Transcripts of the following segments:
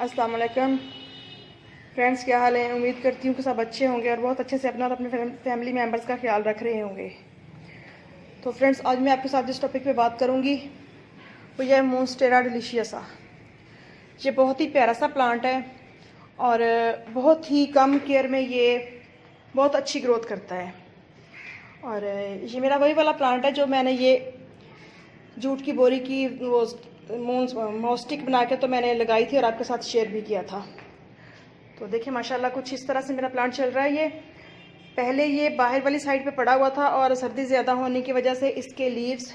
अस्सलाम वालेकुम फ्रेंड्स, क्या हाल है। उम्मीद करती हूँ कि सब अच्छे होंगे और बहुत अच्छे से अपना और अपने फैमिली मेम्बर्स का ख्याल रख रहे होंगे। तो फ्रेंड्स, आज मैं आपके साथ जिस टॉपिक पे बात करूँगी वो ये मोन्स्टेरा डिलीशियसा। ये बहुत ही प्यारा सा प्लांट है और बहुत ही कम केयर में ये बहुत अच्छी ग्रोथ करता है। और ये मेरा वही वाला प्लांट है जो मैंने ये जूट की बोरी की वो मॉस्टिक बना के तो मैंने लगाई थी और आपके साथ शेयर भी किया था। तो देखिए माशाल्लाह कुछ इस तरह से मेरा प्लांट चल रहा है। ये पहले ये बाहर वाली साइड पे पड़ा हुआ था और सर्दी ज़्यादा होने की वजह से इसके लीव्स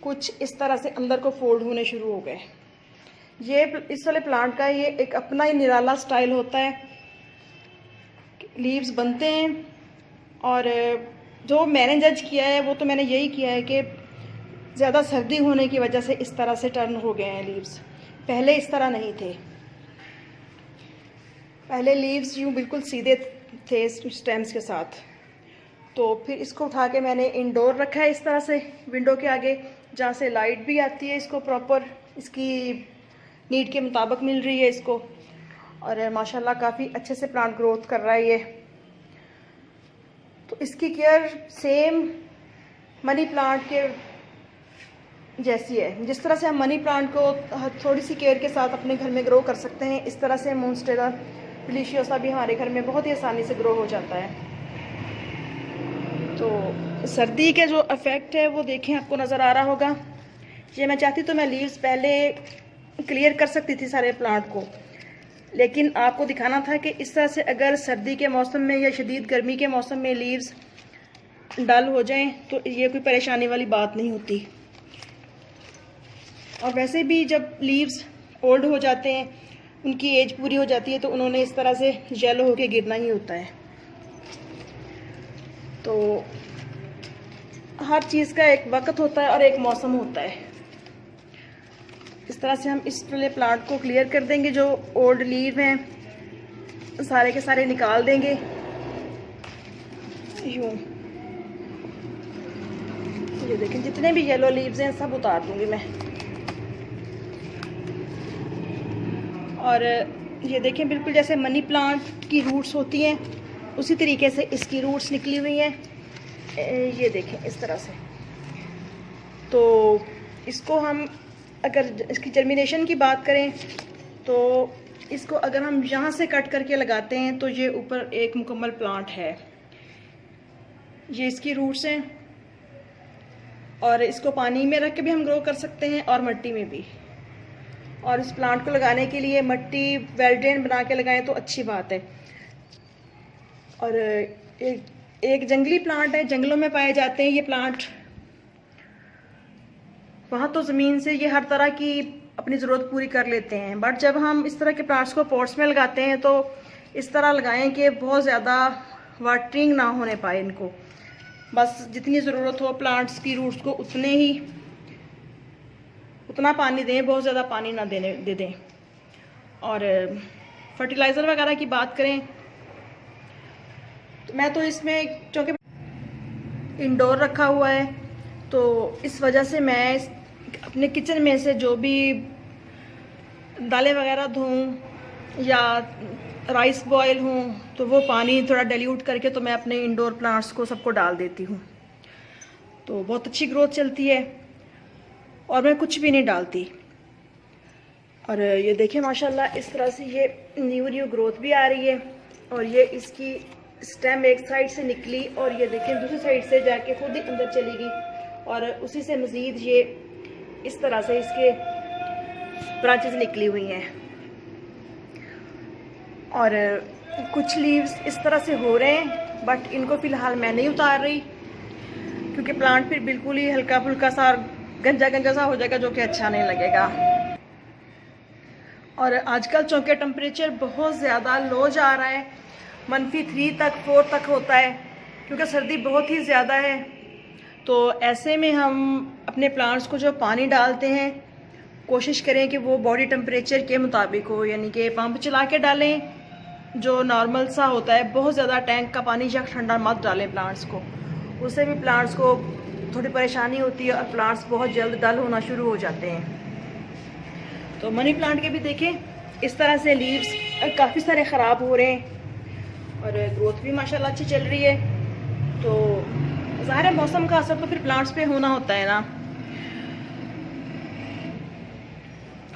कुछ इस तरह से अंदर को फोल्ड होने शुरू हो गए। ये इस वाले प्लांट का ये एक अपना ही निराला स्टाइल होता है। लीव्स बनते हैं और जो मैंने जज किया है वो तो मैंने यही किया है कि ज़्यादा सर्दी होने की वजह से इस तरह से टर्न हो गए हैं लीव्स। पहले इस तरह नहीं थे, पहले लीव्स यूँ बिल्कुल सीधे थे स्टेम्स के साथ। तो फिर इसको उठा के मैंने इंडोर रखा है इस तरह से विंडो के आगे, जहाँ से लाइट भी आती है इसको प्रॉपर, इसकी नीड के मुताबिक मिल रही है इसको। और माशाल्लाह काफ़ी अच्छे से प्लांट ग्रोथ कर रहा है ये। तो इसकी केयर सेम मनी प्लांट के जैसी है। जिस तरह से हम मनी प्लांट को थोड़ी सी केयर के साथ अपने घर में ग्रो कर सकते हैं, इस तरह से मोन्स्टेरा डिलीशियसा भी हमारे घर में बहुत ही आसानी से ग्रो हो जाता है। तो सर्दी के जो इफ़ेक्ट है वो देखें, आपको नज़र आ रहा होगा। ये मैं चाहती तो मैं लीव्स पहले क्लियर कर सकती थी सारे प्लांट को, लेकिन आपको दिखाना था कि इस तरह से अगर सर्दी के मौसम में या शदीद गर्मी के मौसम में लीव्स डल हो जाएं तो ये कोई परेशानी वाली बात नहीं होती। और वैसे भी जब लीव्स ओल्ड हो जाते हैं, उनकी एज पूरी हो जाती है, तो उन्होंने इस तरह से येलो होके गिरना ही होता है। तो हर चीज़ का एक वक्त होता है और एक मौसम होता है। इस तरह से हम इस वाले प्लांट को क्लियर कर देंगे। जो ओल्ड लीव हैं सारे के सारे निकाल देंगे यूँ। ये देखें जितने भी येलो लीव्स हैं सब उतार दूंगी मैं। और ये देखें बिल्कुल जैसे मनी प्लांट की रूट्स होती हैं उसी तरीके से इसकी रूट्स निकली हुई हैं। ये देखें इस तरह से। तो इसको हम अगर इसकी जर्मिनेशन की बात करें तो इसको अगर हम यहाँ से कट करके लगाते हैं तो ये ऊपर एक मुकम्मल प्लांट है। ये इसकी रूट्स हैं और इसको पानी में रख के भी हम ग्रो कर सकते हैं और मिट्टी में भी। और इस प्लांट को लगाने के लिए मिट्टी वेल ड्रेन बना के लगाएं तो अच्छी बात है। और एक जंगली प्लांट है, जंगलों में पाए जाते हैं ये प्लांट। वहाँ तो ज़मीन से ये हर तरह की अपनी ज़रूरत पूरी कर लेते हैं, बट जब हम इस तरह के प्लांट्स को पॉट्स में लगाते हैं तो इस तरह लगाएं कि बहुत ज़्यादा वाटरिंग ना होने पाए इनको। बस जितनी ज़रूरत हो प्लांट्स की रूट्स को उतना पानी दें, बहुत ज़्यादा पानी ना दे दें। और फर्टिलाइज़र वगैरह की बात करें तो मैं तो इसमें चूँकि इंडोर रखा हुआ है तो इस वजह से मैं अपने किचन में से जो भी दालें वगैरह धोऊं या राइस बॉयल हूँ तो वो पानी थोड़ा डाइल्यूट करके तो मैं अपने इंडोर प्लांट्स को सबको डाल देती हूँ। तो बहुत अच्छी ग्रोथ चलती है और मैं कुछ भी नहीं डालती। और ये देखिए माशाल्लाह इस तरह से ये न्यू ग्रोथ भी आ रही है। और ये इसकी स्टेम एक साइड से निकली और ये देखें दूसरी साइड से जाके खुद ही अंदर चली गई और उसी से मज़ीद ये इस तरह से इसके ब्रांचेस निकली हुई हैं। और कुछ लीव्स इस तरह से हो रहे हैं बट इनको फ़िलहाल मैं नहीं उतार रही क्योंकि प्लांट फिर बिल्कुल ही हल्का फुल्का सा गंजा सा हो जाएगा जो कि अच्छा नहीं लगेगा। और आजकल चूँकि टेम्परेचर बहुत ज़्यादा लो जा रहा है, -3 तक 4 तक होता है क्योंकि सर्दी बहुत ही ज़्यादा है। तो ऐसे में हम अपने प्लांट्स को जो पानी डालते हैं कोशिश करें कि वो बॉडी टेम्परेचर के मुताबिक हो, यानी कि पंप चला के डालें जो नॉर्मल सा होता है। बहुत ज़्यादा टैंक का पानी या ठंडा मत डालें प्लांट्स को, उससे भी प्लांट्स को थोड़ी परेशानी होती है और प्लांट्स बहुत जल्द डल होना शुरू हो जाते हैं। तो मनी प्लांट के भी देखें इस तरह से लीव्स काफ़ी सारे ख़राब हो रहे हैं और ग्रोथ भी माशाल्लाह अच्छी चल रही है। तो ज़ाहिर है मौसम का असर तो फिर प्लांट्स पे होना होता है ना।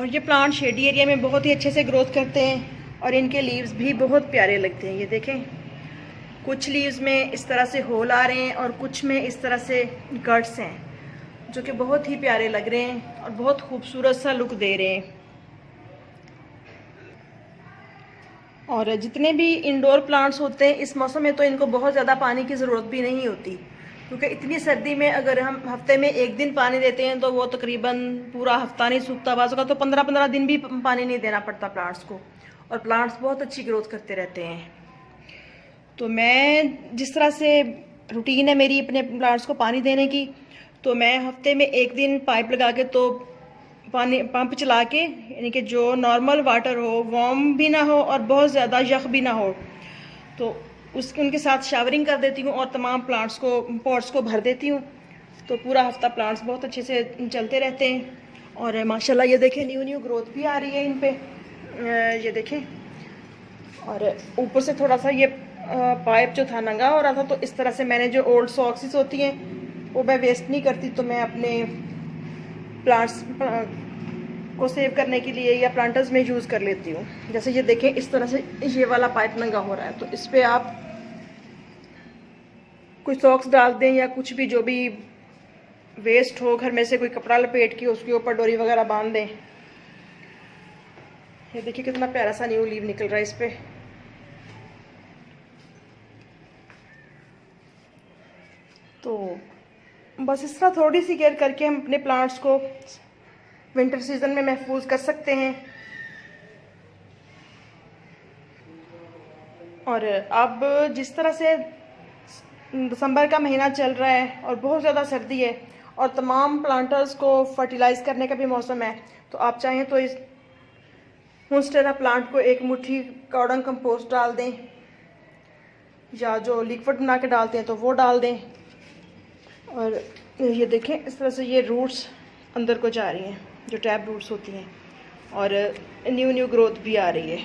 और ये प्लांट शेडी एरिया में बहुत ही अच्छे से ग्रोथ करते हैं और इनके लीव्स भी बहुत प्यारे लगते हैं। ये देखें, कुछ लीव्स में इस तरह से होल आ रहे हैं और कुछ में इस तरह से गट्स हैं, जो कि बहुत ही प्यारे लग रहे हैं और बहुत खूबसूरत सा लुक दे रहे हैं। और जितने भी इंडोर प्लांट्स होते हैं इस मौसम में तो इनको बहुत ज़्यादा पानी की ज़रूरत भी नहीं होती, क्योंकि इतनी सर्दी में अगर हम हफ्ते में एक दिन पानी देते हैं तो वो तकरीबन पूरा हफ्ता नहीं सूखता। बाज़ का तो 15-15 दिन भी पानी नहीं देना पड़ता प्लांट्स को, और प्लांट्स बहुत अच्छी ग्रोथ करते रहते हैं। तो मैं जिस तरह से रूटीन है मेरी अपने प्लांट्स को पानी देने की, तो मैं हफ्ते में एक दिन पाइप लगा के तो पानी पंप चला के, यानी कि जो नॉर्मल वाटर हो, वार्म भी ना हो और बहुत ज़्यादा यख भी ना हो, तो उनके साथ शावरिंग कर देती हूँ और तमाम प्लांट्स को, पॉट्स को भर देती हूँ। तो पूरा हफ्ता प्लांट्स बहुत अच्छे से चलते रहते हैं। और माशाल्लाह ये देखें, न्यू ग्रोथ भी आ रही है इन पे, ये देखें। और ऊपर से थोड़ा सा ये पाइप जो था नंगा हो रहा था, तो इस तरह से मैंने जो ओल्ड सॉक्सेस होती हैं वो मैं वेस्ट नहीं करती, तो मैं अपने प्लांट्स को सेव करने के लिए या प्लांटर्स में यूज़ कर लेती हूँ। जैसे ये देखें, इस तरह से ये वाला पाइप नंगा हो रहा है, तो इस पर आप कुछ सॉक्स डाल दें या कुछ भी जो भी वेस्ट हो घर में से, कोई कपड़ा लपेट के उसके ऊपर डोरी वगैरह बांध दें। ये देखिए कितना प्यारा सा न्यू लीव निकल रहा है इस पे। तो बस इस तरह थोड़ी सी केयर करके हम अपने प्लांट्स को विंटर सीजन में महफूज कर सकते हैं। और अब जिस तरह से दिसंबर का महीना चल रहा है और बहुत ज़्यादा सर्दी है और तमाम प्लांटर्स को फर्टिलाइज करने का भी मौसम है, तो आप चाहें तो इस मोन्स्टेरा प्लांट को एक मुट्ठी कॉर्डन कंपोस्ट डाल दें, या जो लिक्विड बना के डालते हैं तो वो डाल दें। और ये देखें, इस तरह से ये रूट्स अंदर को जा रही हैं, जो टैब रूट्स होती हैं, और न्यू ग्रोथ भी आ रही है।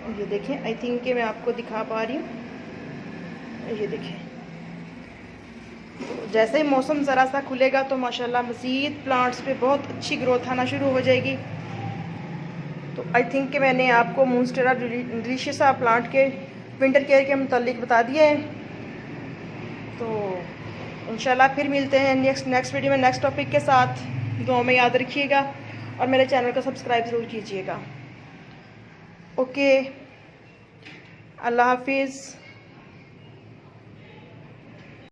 और ये देखें, आई थिंक कि मैं आपको दिखा पा रही हूँ, ये देखें। जैसे ही मौसम ज़रा सा खुलेगा तो माशाल्लाह मज़ीद प्लांट्स पे बहुत अच्छी ग्रोथ आना शुरू हो जाएगी। तो आई थिंक कि मैंने आपको मोन्स्टेरा डिलीशियसा प्लांट के विंटर केयर के मुतालिक बता दिया है। तो इंशाल्लाह फिर मिलते हैं नेक्स्ट वीडियो में नेक्स्ट टॉपिक के साथ। दुआ में याद रखिएगा और मेरे चैनल को सब्सक्राइब ज़रूर कीजिएगा। ओके, अल्लाह हाफिज़।